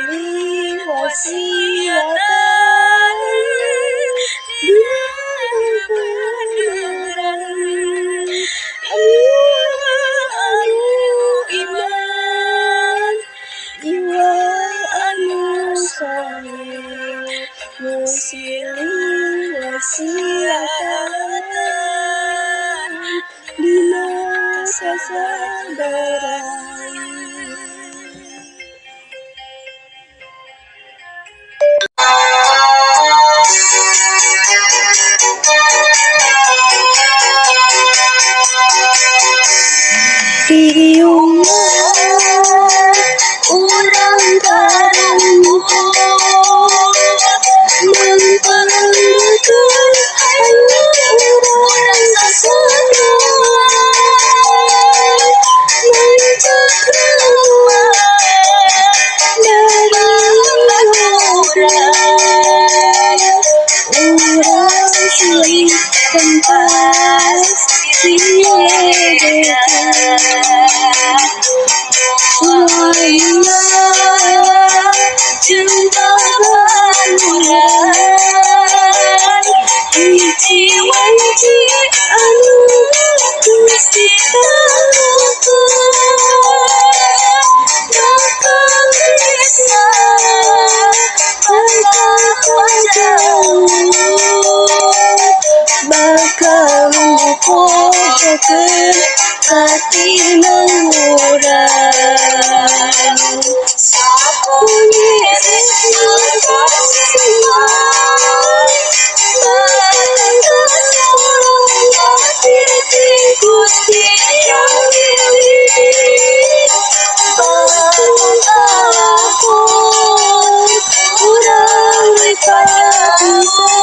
silih wasiatan dina beneran anu iman jiwa anu saleh silih wasiatan dina sasadaran. Urang karembuh mempengkeun urang sasana mencekreuma dari urang silih kempas Wahina cinta banuran Hiji-hiji anu Gusti bakal bisa bakal mupohokeun hatina urang Gusti yang urang rek bisa